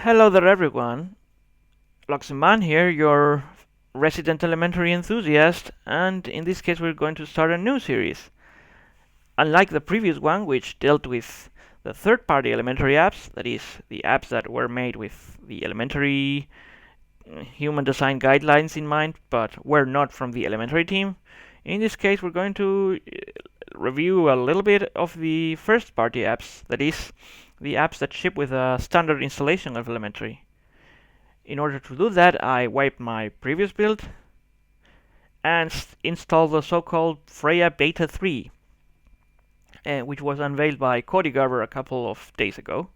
Hello there everyone, Luxman here, your resident elementary enthusiast, and in this case we're going to start a new series. Unlike the previous one, which dealt with the third-party elementary apps, that is, the apps that were made with the elementary human design guidelines in mind, but were not from the elementary team, in this case we're going to review a little bit of the first-party apps, that is, the apps that ship with a standard installation of elementary. In order to do that, I wiped my previous build and installed the so-called Freya Beta 3, which was unveiled by Codegarver a couple of days ago.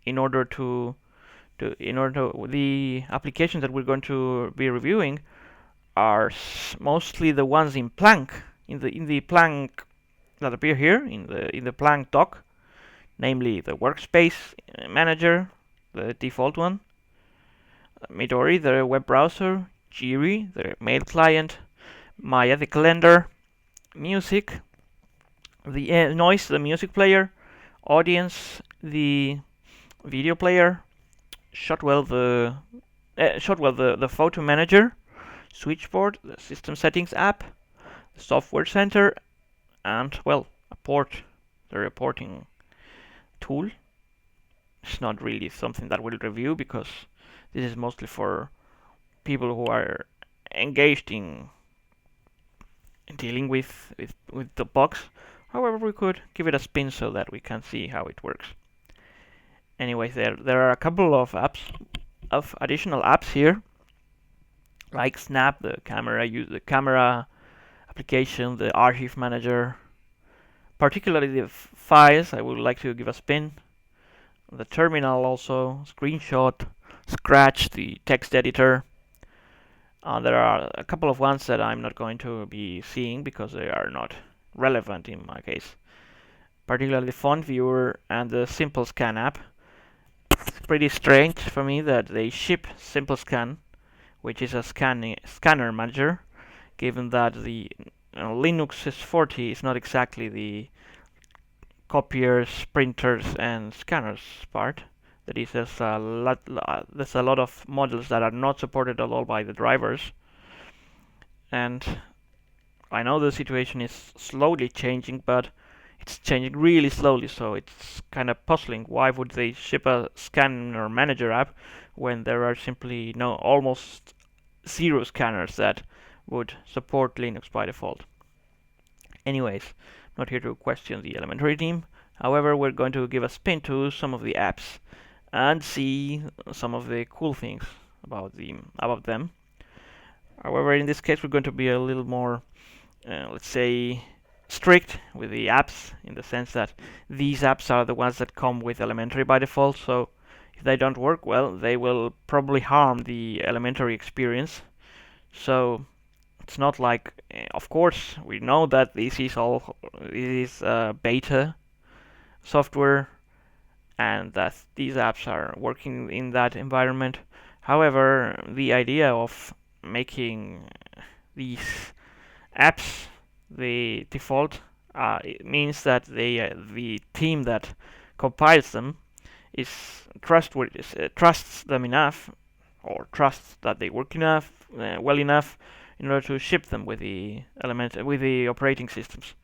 in order to the applications that we're going to be reviewing are mostly the ones in Planck, in the Planck that appear here in the Planck doc, namely the Workspace Manager, the default one, Midori, the web browser, Jiri, the mail client, Maya, the calendar, music, the noise, the music player, audience, the video player, Shotwell, the photo manager, switchboard, the system settings app, the software center, and well, a port, the reporting tool. It's not really something that we'll review because this is mostly for people who are engaged in dealing with the box. However, we could give it a spin so that we can see how it works. Anyways, there are a couple of additional apps here, like Snap, the camera application, the archive manager, particularly the files. I would like to give a spin. The terminal also, screenshot, Scratch, the text editor. There are a couple of ones that I'm not going to be seeing because they are not relevant in my case. Particularly the font viewer and the Simple Scan app. It's pretty strange for me that they ship Simple Scan, which is a scanner manager, given that the Linux S40 is not exactly the copiers, printers, and scanners part. That is, there's a lot of models that are not supported at all by the drivers. And I know the situation is slowly changing, but it's changing really slowly, so it's kind of puzzling. Why would they ship a scanner manager app when there are simply almost zero scanners that would support Linux by default? Anyways, not here to question the elementary team. However, we're going to give a spin to some of the apps and see some of the cool things about them. However, in this case, we're going to be a little more, let's say, strict with the apps, in the sense that these apps are the ones that come with elementary by default. So if they don't work well, they will probably harm the elementary experience. So it's not like, of course, we know that this is beta software and that these apps are working in that environment. However, the idea of making these apps the default it means that the team that compiles them is trustworthy, trusts them enough, or trusts that they work well enough in order to ship them with the operating systems.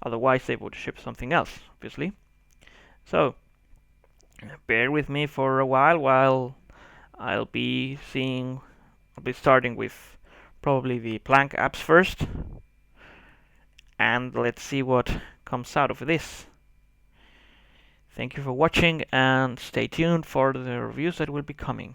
Otherwise, they would ship something else, obviously. So bear with me for a while I'll be starting with probably the Planck apps first, and let's see what comes out of this. Thank you for watching and stay tuned for the reviews that will be coming.